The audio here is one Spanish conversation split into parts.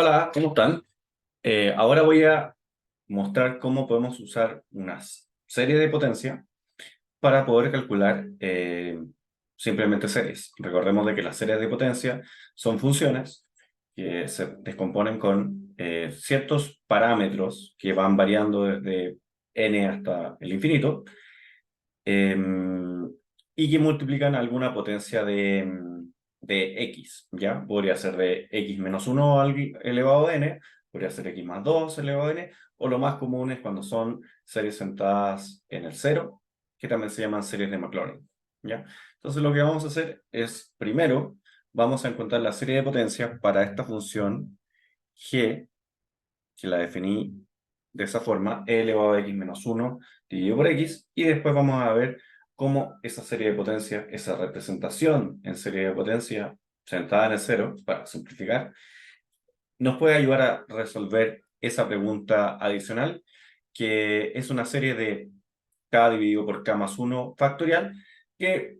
Hola, ¿cómo están? Ahora voy a mostrar cómo podemos usar una serie de potencia para poder calcular simplemente series. Recordemos de que las series de potencia son funciones que se descomponen con ciertos parámetros que van variando desde n hasta el infinito y que multiplican alguna potencia de x, ¿ya? Podría ser de x menos 1 elevado a n, podría ser x más 2 elevado a n, o lo más común es cuando son series centradas en el cero, que también se llaman series de Maclaurin, ¿ya? Entonces lo que vamos a hacer es, primero, vamos a encontrar la serie de potencia para esta función g, que la definí de esa forma, e elevado a x menos 1 dividido por x, y después vamos a ver cómo esa serie de potencia, esa representación en serie de potencia sentada en el cero, para simplificar, nos puede ayudar a resolver esa pregunta adicional, que es una serie de k dividido por k más 1 factorial, que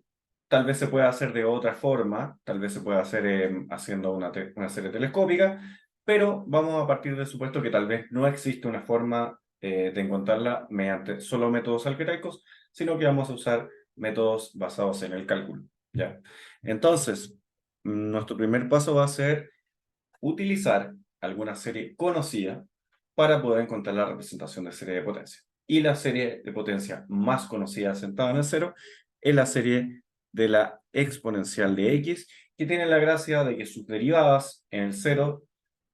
tal vez se pueda hacer de otra forma, tal vez se pueda hacer haciendo una serie telescópica, pero vamos a partir del supuesto que tal vez no existe una forma de encontrarla mediante solo métodos algebraicos, sino que vamos a usar métodos basados en el cálculo, ¿ya? Entonces, nuestro primer paso va a ser utilizar alguna serie conocida para poder encontrar la representación de serie de potencia. Y la serie de potencia más conocida sentada en el cero es la serie de la exponencial de x, que tiene la gracia de que sus derivadas en el cero,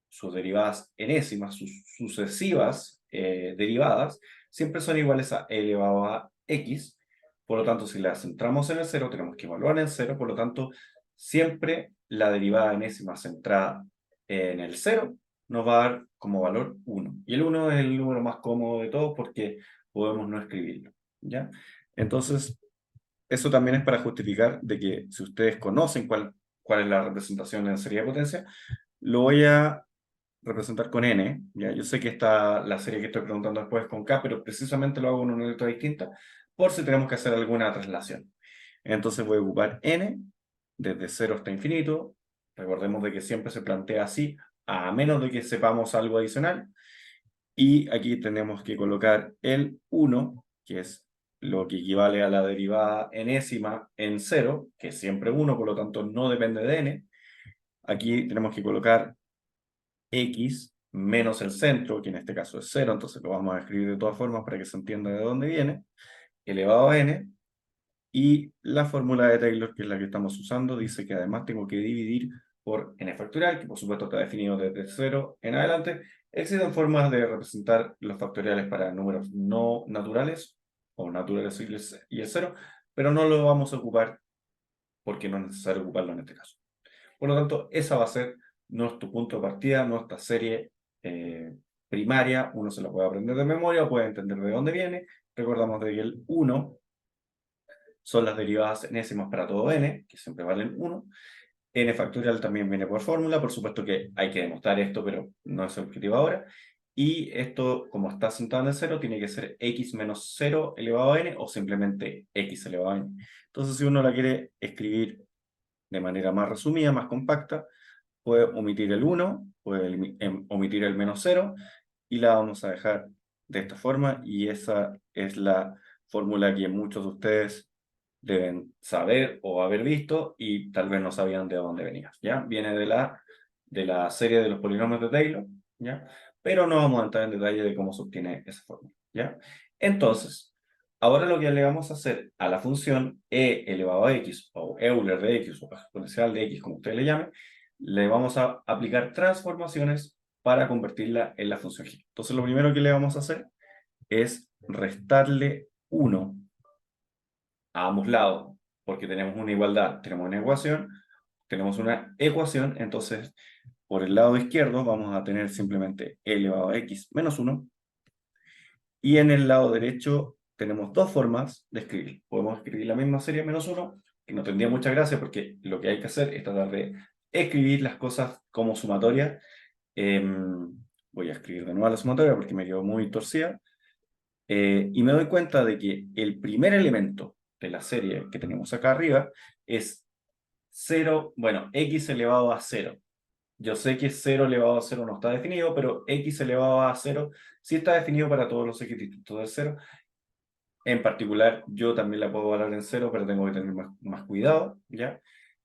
sus derivadas enésimas, sus sucesivas derivadas, siempre son iguales a e elevado a x. Por lo tanto, si las centramos en el cero, tenemos que evaluar en el cero. Por lo tanto, siempre la derivada enésima centrada en el cero nos va a dar como valor 1. Y el 1 es el número más cómodo de todos porque podemos no escribirlo, ¿ya? Entonces, eso también es para justificar de que si ustedes conocen cuál es la representación en serie de potencia, lo voy a representar con n, ¿ya? Yo sé que está la serie que estoy preguntando después es con k, pero precisamente lo hago en una letra distinta por si tenemos que hacer alguna traslación. Entonces voy a ocupar n desde 0 hasta infinito. Recordemos de que siempre se plantea así, a menos de que sepamos algo adicional. Y aquí tenemos que colocar el 1, que es lo que equivale a la derivada enésima en 0, que es siempre 1, por lo tanto no depende de n. Aquí tenemos que colocar x menos el centro, que en este caso es 0, entonces lo vamos a escribir de todas formas para que se entienda de dónde viene, elevado a n, y la fórmula de Taylor, que es la que estamos usando, dice que además tengo que dividir por n factorial, que por supuesto está definido desde 0 en adelante. Existen formas de representar los factoriales para números no naturales, o naturales y el 0, pero no lo vamos a ocupar porque no es necesario ocuparlo en este caso. Por lo tanto, esa va a ser nuestro punto de partida, nuestra serie primaria. Uno se la puede aprender de memoria o puede entender de dónde viene. Recordamos de que el 1 son las derivadas enésimas para todo n, que siempre valen 1. N factorial también viene por fórmula, por supuesto que hay que demostrar esto, pero no es el objetivo ahora. Y esto, como está sentado en el 0, tiene que ser x menos 0 elevado a n o simplemente x elevado a n. Entonces, si uno la quiere escribir de manera más resumida, más compacta, puede omitir el 1, puede omitir el menos 0, y la vamos a dejar de esta forma, y esa es la fórmula que muchos de ustedes deben saber o haber visto, y tal vez no sabían de dónde venía, ¿ya? Viene de la serie de los polinomios de Taylor, ¿ya? Pero no vamos a entrar en detalle de cómo se obtiene esa fórmula, ¿ya? Entonces, ahora lo que le vamos a hacer a la función e elevado a x, o Euler de x, o exponencial de x, como ustedes le llamen, le vamos a aplicar transformaciones para convertirla en la función g. Entonces, lo primero que le vamos a hacer es restarle 1 a ambos lados, porque tenemos una igualdad, tenemos una ecuación, entonces por el lado izquierdo vamos a tener simplemente e elevado a x menos 1, y en el lado derecho tenemos dos formas de escribir. Podemos escribir la misma serie menos 1, que no tendría mucha gracia porque lo que hay que hacer es tratar de escribir las cosas como sumatoria. Voy a escribir de nuevo la sumatoria porque me quedó muy torcida. Y me doy cuenta de que el primer elemento de la serie que tenemos acá arriba es 0, bueno, x elevado a 0. Yo sé que 0 elevado a 0 no está definido, pero x elevado a 0 sí está definido para todos los x distintos de 0. En particular, yo también la puedo valorar en 0, pero tengo que tener más cuidado, ¿ya?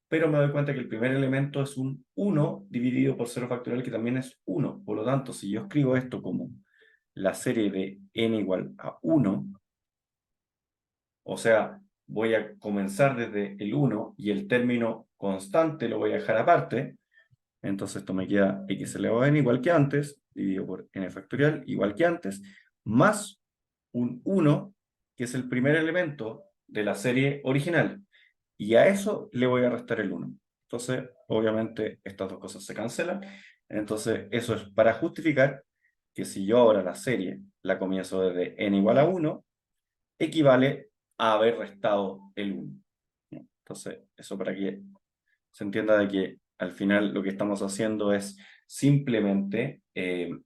Pero me doy cuenta que el primer elemento es un 1 dividido por 0 factorial, que también es 1. Por lo tanto, si yo escribo esto como la serie de n igual a 1, o sea, voy a comenzar desde el 1 y el término constante lo voy a dejar aparte, entonces esto me queda x elevado a n igual que antes, dividido por n factorial igual que antes, más un 1, que es el primer elemento de la serie original. Y a eso le voy a restar el 1. Entonces, obviamente, estas dos cosas se cancelan. Entonces, eso es para justificar que si yo ahora la serie la comienzo desde n igual a 1, equivale a haber restado el 1. Entonces, eso para que se entienda de que al final lo que estamos haciendo es simplemente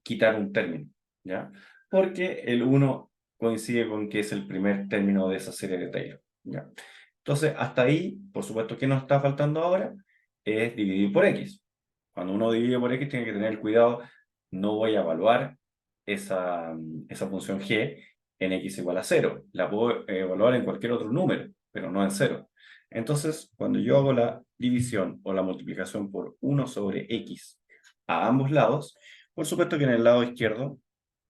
quitar un término, ¿ya? Porque el 1 coincide con que es el primer término de esa serie de Taylor, ¿ya? Entonces, hasta ahí, por supuesto, ¿qué nos está faltando ahora? Es dividir por x. Cuando uno divide por x tiene que tener cuidado, no voy a evaluar esa función g en x igual a 0. La puedo evaluar en cualquier otro número, pero no en 0. Entonces, cuando yo hago la división o la multiplicación por 1 sobre x a ambos lados, por supuesto que en el lado izquierdo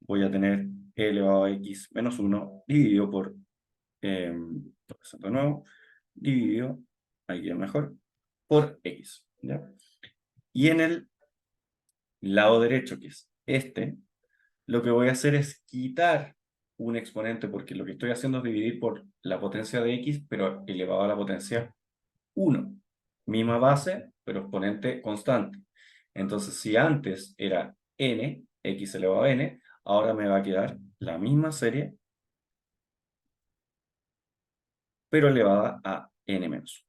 voy a tener e elevado a x menos 1 dividido por, de nuevo, dividido, ahí queda mejor, por x, ¿ya? Y en el lado derecho, que es este, lo que voy a hacer es quitar un exponente, porque lo que estoy haciendo es dividir por la potencia de x, pero elevado a la potencia 1. Misma base, pero exponente constante. Entonces, si antes era n, x elevado a n, ahora me va a quedar la misma serie, pero elevada a n menos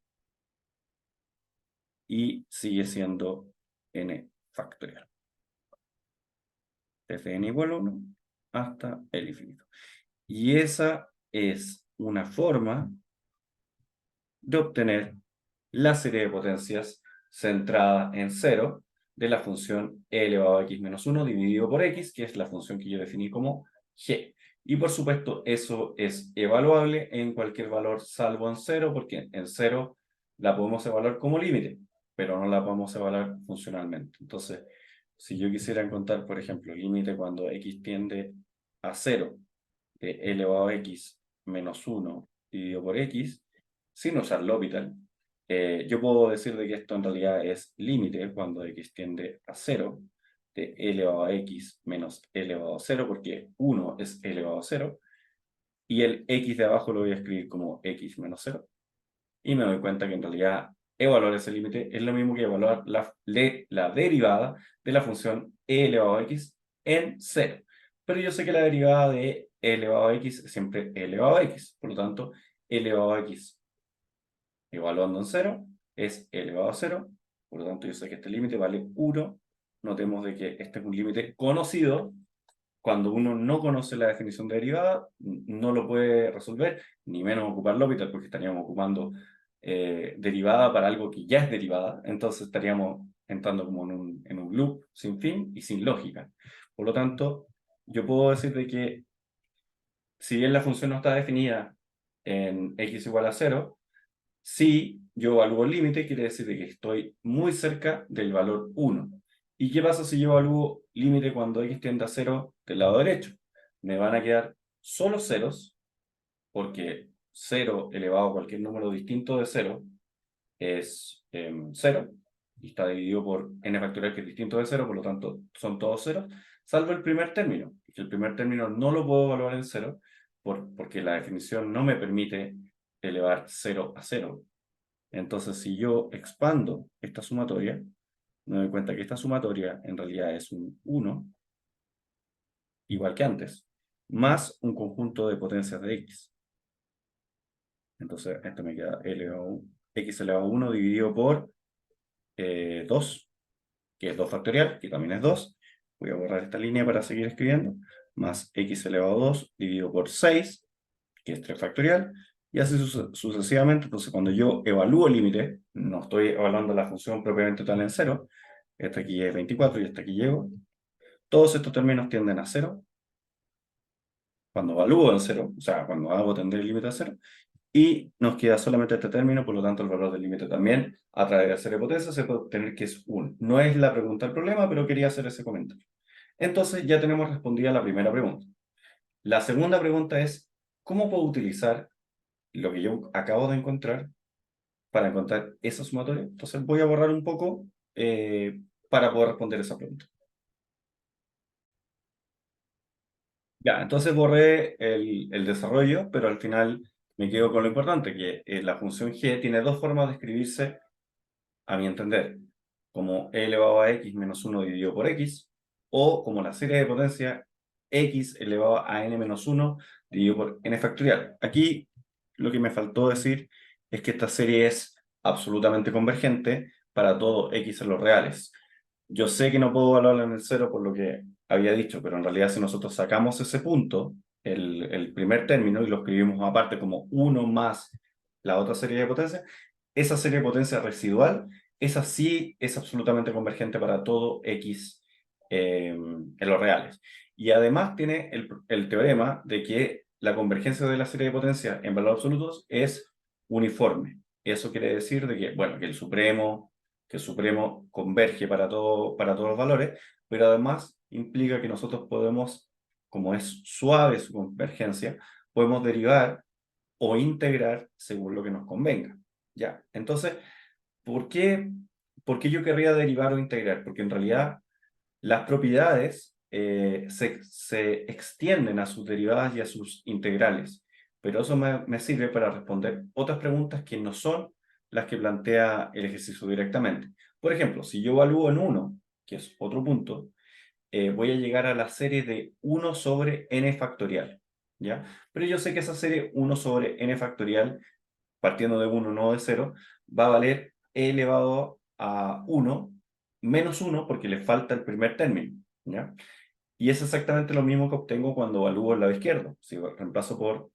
1. Y sigue siendo n factorial. Desde n igual a 1 hasta el infinito. Y esa es una forma de obtener la serie de potencias centrada en 0 de la función e elevado a x menos 1 dividido por x, que es la función que yo definí como g. Y por supuesto, eso es evaluable en cualquier valor salvo en 0, porque en 0 la podemos evaluar como límite, pero no la podemos evaluar funcionalmente. Entonces, si yo quisiera encontrar, por ejemplo, el límite cuando x tiende a 0 de e elevado a x menos 1 dividido por x, sin usar L'Hopital, yo puedo decir de que esto en realidad es límite cuando x tiende a 0 de e elevado a x menos e elevado a 0, porque 1 es e elevado a 0, y el x de abajo lo voy a escribir como x menos 0, y me doy cuenta que en realidad evaluar ese límite es lo mismo que evaluar la derivada de la función e elevado a x en 0. Pero yo sé que la derivada de e elevado a x es siempre e elevado a x, por lo tanto, e elevado a x evaluando en 0 es e elevado a 0, por lo tanto yo sé que este límite vale 1. Notemos de que este es un límite conocido. Cuando uno no conoce la definición de derivada, no lo puede resolver, ni menos ocupar L'Hopital, porque estaríamos ocupando derivada para algo que ya es derivada, entonces estaríamos entrando como en un loop sin fin y sin lógica. Por lo tanto, yo puedo decir de que si bien la función no está definida en x igual a 0, si yo evalúo el límite, quiere decir de que estoy muy cerca del valor 1. ¿Y qué pasa si yo evalúo límite cuando x tiende a 0 del lado derecho? Me van a quedar solo ceros, porque 0 elevado a cualquier número distinto de 0 es 0, y está dividido por n factorial que es distinto de 0, por lo tanto son todos ceros, salvo el primer término. El primer término no lo puedo evaluar en 0, porque la definición no me permite elevar 0 a 0. Entonces, si yo expando esta sumatoria, me doy cuenta que esta sumatoria en realidad es un 1, igual que antes, más un conjunto de potencias de x. Entonces, esto me queda x elevado a 1 dividido por 2, que es 2 factorial, que también es 2. Voy a borrar esta línea para seguir escribiendo. Más x elevado a 2 dividido por 6, que es 3 factorial. Y así sucesivamente. Entonces, cuando yo evalúo el límite, no estoy evaluando la función propiamente tal en 0, Este aquí es 24 y este aquí llego. Todos estos términos tienden a 0. Cuando evalúo en 0, o sea, cuando hago tender el límite a 0, y nos queda solamente este término, por lo tanto el valor del límite también a través de la serie de potencia se puede obtener que es 1. No es la pregunta del problema, pero quería hacer ese comentario. Entonces ya tenemos respondida la primera pregunta. La segunda pregunta es, ¿cómo puedo utilizar lo que yo acabo de encontrar para encontrar esa sumatoria? Entonces voy a borrar un poco para poder responder esa pregunta. Ya, entonces borré el desarrollo, pero al final me quedo con lo importante, que la función g tiene dos formas de escribirse, a mi entender, como e elevado a x menos 1 dividido por x, o como la serie de potencia x elevado a n menos 1 dividido por n factorial. Aquí lo que me faltó decir es que esta serie es absolutamente convergente para todo x en los reales. Yo sé que no puedo evaluarla en el cero por lo que había dicho, pero en realidad si nosotros sacamos ese punto, el primer término, y lo escribimos aparte como 1 más la otra serie de potencia, esa serie de potencia residual, esa sí es absolutamente convergente para todo x en los reales. Y además tiene el teorema de que la convergencia de la serie de potencia en valores absolutos es uniforme. Eso quiere decir de que, bueno, que el supremo converge para todos los valores, pero además implica que nosotros podemos, como es suave su convergencia, podemos derivar o integrar según lo que nos convenga. ¿Ya? Entonces, ¿por qué, por qué yo querría derivar o integrar? Porque en realidad las propiedades se extienden a sus derivadas y a sus integrales, pero eso me sirve para responder otras preguntas que no son las que plantea el ejercicio directamente. Por ejemplo, si yo evalúo en 1, que es otro punto, voy a llegar a la serie de 1 sobre n factorial, ¿ya? Pero yo sé que esa serie 1 sobre n factorial, partiendo de 1, no de 0, va a valer e elevado a 1 menos 1 porque le falta el primer término, ¿ya? Y es exactamente lo mismo que obtengo cuando evalúo el lado izquierdo. Si reemplazo por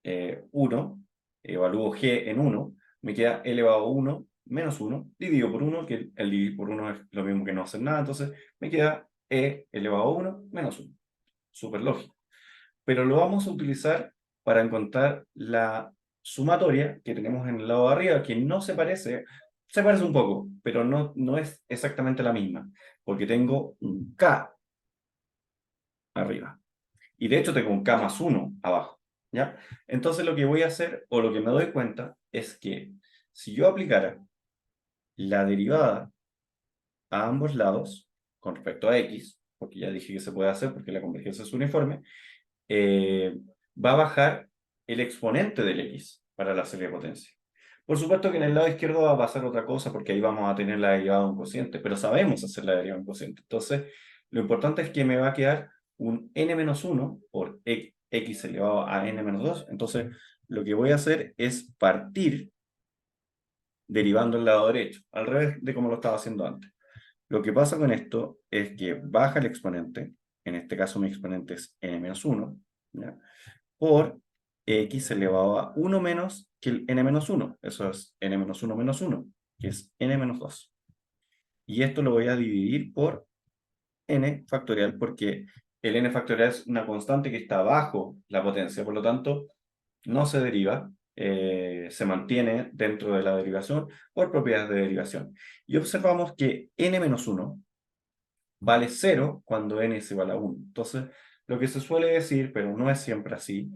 1, evalúo g en 1, me queda e elevado a 1 menos 1, dividido por 1, que el dividir por 1 es lo mismo que no hacer nada, entonces me queda e elevado a 1 menos 1. Súper lógico. Pero lo vamos a utilizar para encontrar la sumatoria que tenemos en el lado de arriba, que no se parece un poco, pero no es exactamente la misma, porque tengo un k arriba. Y de hecho tengo un k más 1 abajo, ¿ya? Entonces lo que voy a hacer, o lo que me doy cuenta, es que si yo aplicara la derivada a ambos lados, con respecto a x, porque ya dije que se puede hacer porque la convergencia es uniforme, eh, va a bajar el exponente del x para la serie de potencia. Por supuesto que en el lado izquierdo va a pasar otra cosa porque ahí vamos a tener la derivada de un cociente, pero sabemos hacer la derivada de un cociente. Entonces, lo importante es que me va a quedar un n-1 por x elevado a n-2. Entonces, lo que voy a hacer es partir derivando el lado derecho, al revés de como lo estaba haciendo antes. Lo que pasa con esto es que baja el exponente, en este caso mi exponente es n-1, ¿ya? Por x elevado a 1 menos que el n-1. Eso es n-1 menos 1, que es n-2. Y esto lo voy a dividir por n factorial, porque el n factorial es una constante que está bajo la potencia, por lo tanto, no se deriva, se mantiene dentro de la derivación por propiedades de derivación. Y observamos que n-1 vale 0 cuando n es igual a 1. Entonces, lo que se suele decir, pero no es siempre así,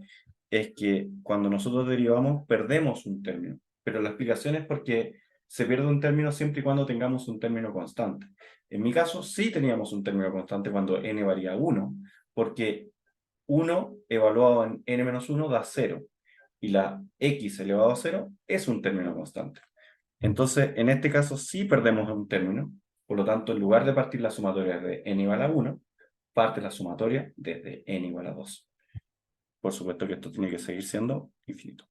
es que cuando nosotros derivamos perdemos un término. Pero la explicación es porque se pierde un término siempre y cuando tengamos un término constante. En mi caso, sí teníamos un término constante cuando n valía 1, porque 1 evaluado en n-1 da 0, y la x elevado a 0 es un término constante. Entonces, en este caso sí perdemos un término, por lo tanto, en lugar de partir la sumatoria desde n igual a 1, parte la sumatoria desde n igual a 2. Por supuesto que esto tiene que seguir siendo infinito.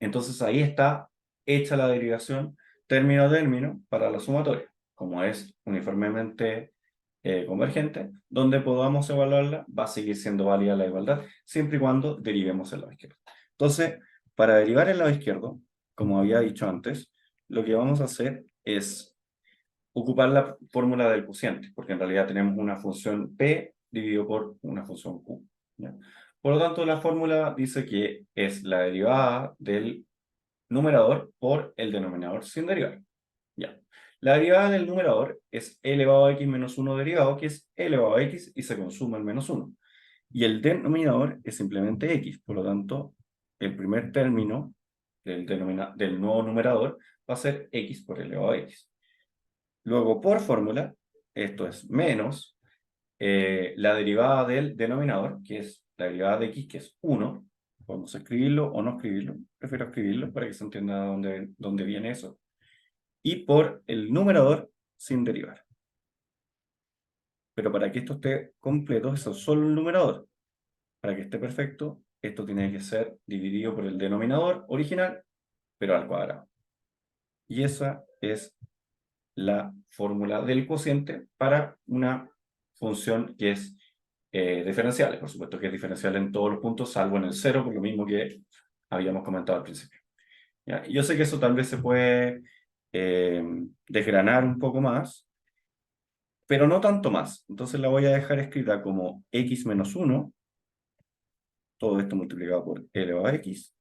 Entonces ahí está hecha la derivación término a término para la sumatoria, como es uniformemente convergente, donde podamos evaluarla, va a seguir siendo válida la igualdad, siempre y cuando derivemos el lado izquierdo. Entonces, para derivar el lado izquierdo, como había dicho antes, lo que vamos a hacer es ocupar la fórmula del cociente, porque en realidad tenemos una función P dividido por una función Q, ¿ya? Por lo tanto, la fórmula dice que es la derivada del numerador por el denominador sin derivar. Ya. La derivada del numerador es e elevado a x menos 1 derivado, que es e elevado a x y se consume el menos 1. Y el denominador es simplemente x, por lo tanto, el primer término del nuevo numerador va a ser x por e elevado a x. Luego, por fórmula, esto es menos la derivada del denominador, que es la derivada de x, que es 1. Podemos escribirlo o no escribirlo. Prefiero escribirlo para que se entienda dónde viene eso. Y por el numerador sin derivar. Pero para que esto esté completo, eso es solo el numerador. Para que esté perfecto, esto tiene que ser dividido por el denominador original, pero al cuadrado. Y esa es la fórmula del cociente para una función que es diferencial. Por supuesto que es diferencial en todos los puntos, salvo en el cero, por lo mismo que habíamos comentado al principio. ¿Ya? Yo sé que eso tal vez se puede desgranar un poco más, pero no tanto más. Entonces la voy a dejar escrita como x menos 1, todo esto multiplicado por e elevado a x,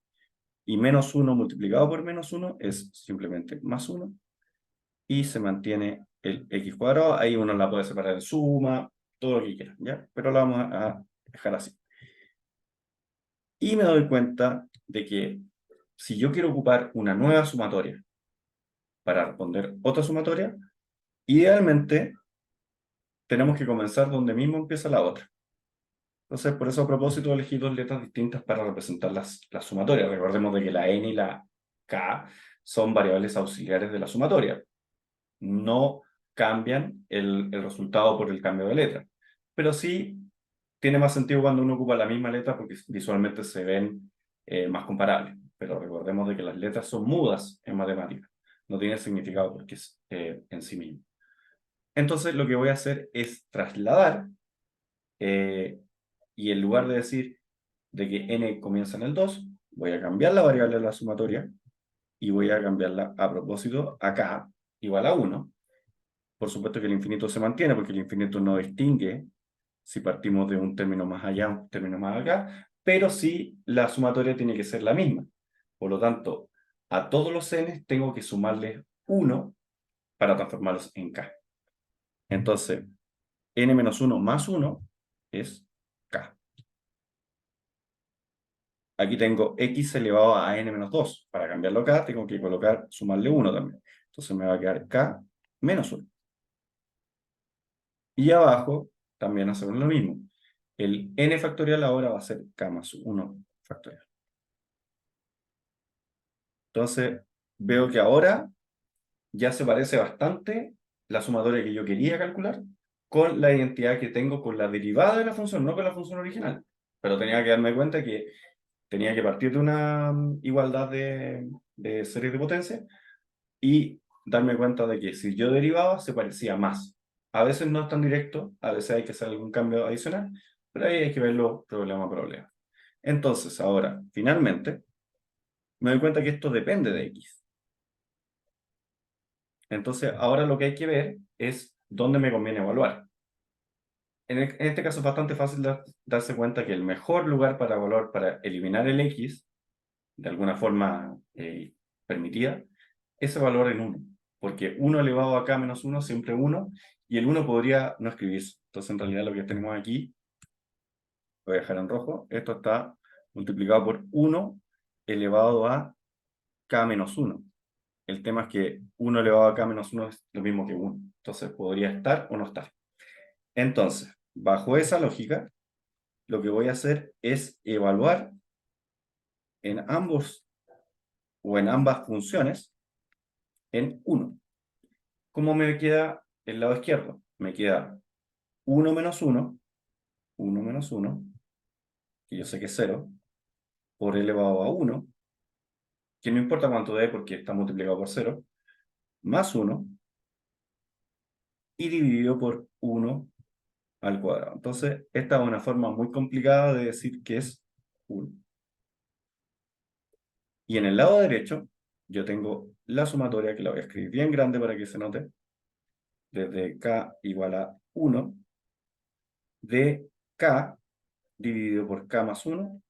y menos 1 multiplicado por menos 1 es simplemente más 1, y se mantiene el x cuadrado. Ahí uno la puede separar en suma, todo lo que quiera, ¿ya? Pero la vamos a dejar así. Y me doy cuenta de que si yo quiero ocupar una nueva sumatoria para responder otra sumatoria, idealmente tenemos que comenzar donde mismo empieza la otra. Entonces, por eso a propósito elegí dos letras distintas para representar las sumatorias. Recordemos de que la n y la k son variables auxiliares de la sumatoria. No cambian el resultado por el cambio de letra. Pero sí tiene más sentido cuando uno ocupa la misma letra porque visualmente se ven más comparables. Pero recordemos de que las letras son mudas en matemáticas. No tienen significado porque es en sí mismo. Entonces lo que voy a hacer es trasladar y en lugar de decir de que n comienza en el 2, voy a cambiar la variable de la sumatoria y voy a cambiarla a propósito a k igual a 1. Por supuesto que el infinito se mantiene porque el infinito no distingue si partimos de un término más allá, un término más acá, pero sí la sumatoria tiene que ser la misma. Por lo tanto, a todos los n tengo que sumarles 1 para transformarlos en k. Entonces, n menos 1 más 1 es k. Aquí tengo x elevado a n menos 2. Para cambiarlo acá, tengo que colocar, sumarle 1 también. Entonces me va a quedar k menos 1. Y abajo también hacemos lo mismo. El n factorial ahora va a ser k más 1 factorial. Entonces, veo que ahora ya se parece bastante la sumatoria que yo quería calcular con la identidad que tengo con la derivada de la función, no con la función original. Pero tenía que darme cuenta que tenía que partir de una igualdad de series de potencia y darme cuenta de que si yo derivaba se parecía más. A veces no es tan directo, a veces hay que hacer algún cambio adicional, pero ahí hay que verlo problema a problema. Entonces, ahora, finalmente, me doy cuenta que esto depende de x. Entonces, ahora lo que hay que ver es dónde me conviene evaluar. En este caso es bastante fácil darse cuenta que el mejor lugar para evaluar, para eliminar el x, de alguna forma permitida, es evaluar en 1. Porque 1 elevado a k menos 1 siempre 1, y el 1 podría no escribirse. Entonces, en realidad lo que tenemos aquí, lo voy a dejar en rojo, esto está multiplicado por 1 elevado a k menos 1. El tema es que 1 elevado a k menos 1 es lo mismo que 1. Entonces podría estar o no estar. Entonces, bajo esa lógica, lo que voy a hacer es evaluar en ambos o en ambas funciones en 1. ¿Cómo me queda el lado izquierdo? Me queda 1 menos 1, 1 menos 1, que yo sé que es 0, por elevado a 1, que no importa cuánto dé porque está multiplicado por 0, más 1, y dividido por 1 al cuadrado. Entonces, esta es una forma muy complicada de decir que es 1. Y en el lado derecho, yo tengo la sumatoria, que la voy a escribir bien grande para que se note, desde k igual a 1 de k dividido por k más 1,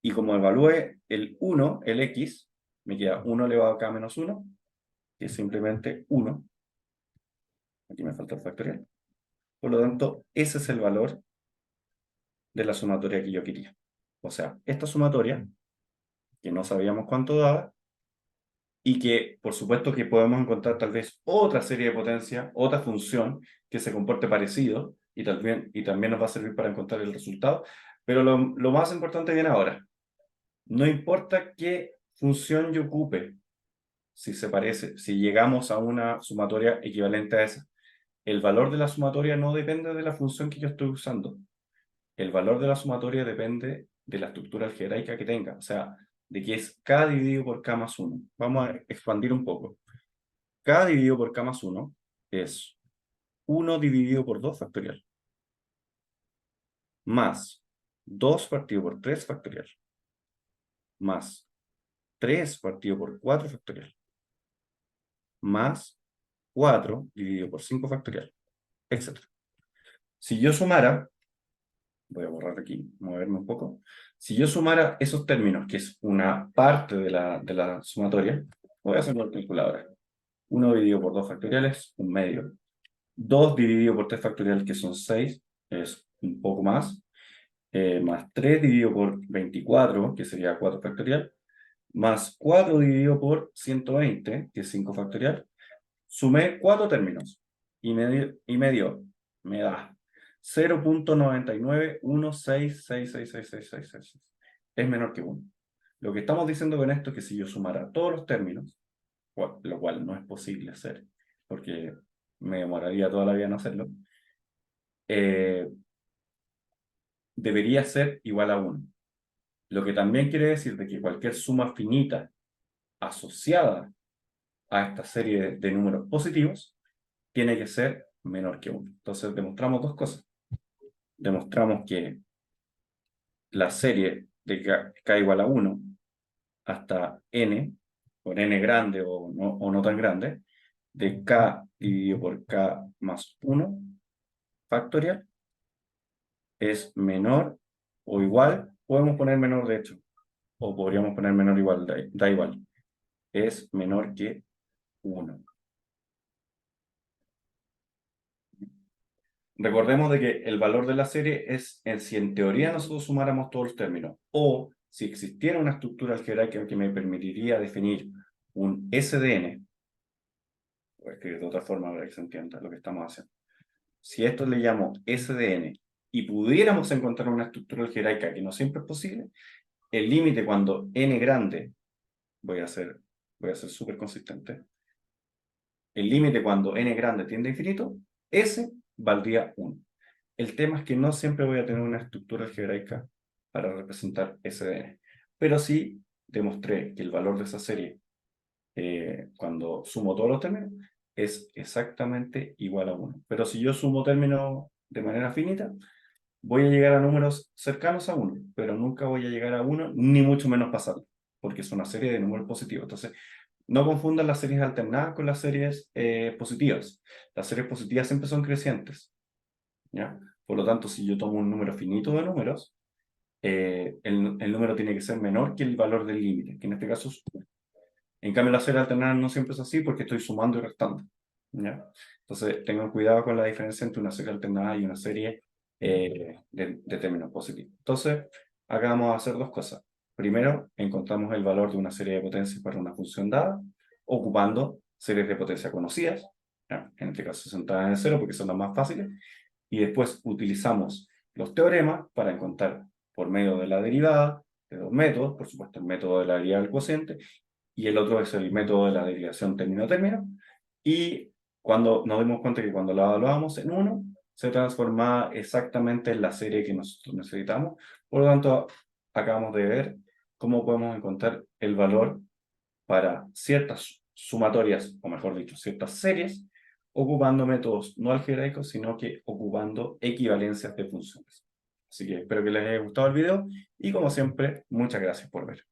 y como evalúe el 1, el x, me queda 1 elevado a k menos 1, que es simplemente 1. Aquí me falta el factorial. Por lo tanto, ese es el valor de la sumatoria que yo quería. O sea, esta sumatoria, que no sabíamos cuánto daba, y que por supuesto que podemos encontrar tal vez otra serie de potencias, otra función que se comporte parecido, y también nos va a servir para encontrar el resultado, pero lo más importante viene ahora. No importa qué función yo ocupe, si se parece, si llegamos a una sumatoria equivalente a esa, el valor de la sumatoria no depende de la función que yo estoy usando. El valor de la sumatoria depende de la estructura algebraica que tenga, o sea, de que es k dividido por k más 1. Vamos a expandir un poco. K dividido por k más 1 es 1 dividido por 2 factorial, más 2 partido por 3 factorial, más 3 partido por 4 factorial, más 4 dividido por 5 factorial, etc. Si yo sumara, voy a borrar aquí, moverme un poco. Si yo sumara esos términos, que es una parte de la sumatoria, voy a hacer una calculadora. 1 dividido por 2 factoriales, un medio. 2 dividido por 3 factorial, que son 6, es un poco más. Más 3 dividido por 24, que sería 4 factorial. Más 4 dividido por 120, que es 5 factorial. Sumé 4 términos y me da 0.991666666. Es menor que 1. Lo que estamos diciendo con esto es que si yo sumara todos los términos, lo cual no es posible hacer, porque me demoraría toda la vida en hacerlo, debería ser igual a 1. Lo que también quiere decir de que cualquier suma finita asociada a esta serie de números positivos tiene que ser menor que 1. Entonces demostramos dos cosas. Demostramos que la serie de k igual a 1 hasta n, con n grande o no tan grande, de k dividido por k más 1 factorial es menor o igual, podemos poner menor de hecho, o podríamos poner menor igual, da igual, es menor que 1. Recordemos de que el valor de la serie es si en teoría nosotros sumáramos todos los términos, o si existiera una estructura algebraica que me permitiría definir un SDN, voy a escribir de otra forma para que se entienda lo que estamos haciendo. Si esto le llamo SDN y pudiéramos encontrar una estructura algebraica, que no siempre es posible, el límite cuando n grande, voy a ser súper consistente, el límite cuando n grande tiende a infinito, S valdría 1. El tema es que no siempre voy a tener una estructura algebraica para representar SDN, pero sí demostré que el valor de esa serie, cuando sumo todos los términos, es exactamente igual a 1. Pero si yo sumo términos de manera finita, voy a llegar a números cercanos a 1, pero nunca voy a llegar a 1, ni mucho menos pasarlo, porque es una serie de números positivos. Entonces, no confundan las series alternadas con las series positivas. Las series positivas siempre son crecientes, ¿ya? Por lo tanto, si yo tomo un número finito de números, el número tiene que ser menor que el valor del límite, que en este caso es 1. En cambio, la serie alternada no siempre es así porque estoy sumando y restando, ¿ya? Entonces, tengan cuidado con la diferencia entre una serie alternada y una serie de términos positivos. Entonces, acá vamos a hacer dos cosas. Primero, encontramos el valor de una serie de potencias para una función dada, ocupando series de potencia conocidas, ¿ya? En este caso centradas en cero porque son las más fáciles, y después utilizamos los teoremas para encontrar por medio de la derivada de dos métodos, por supuesto el método de la derivada del cociente, y el otro es el método de la derivación término-término, y cuando nos dimos cuenta que cuando la evaluamos en 1, se transformaba exactamente en la serie que nosotros necesitamos. Por lo tanto, acabamos de ver cómo podemos encontrar el valor para ciertas sumatorias, o mejor dicho, ciertas series, ocupando métodos no algebraicos, sino que ocupando equivalencias de funciones. Así que espero que les haya gustado el video y como siempre, muchas gracias por ver.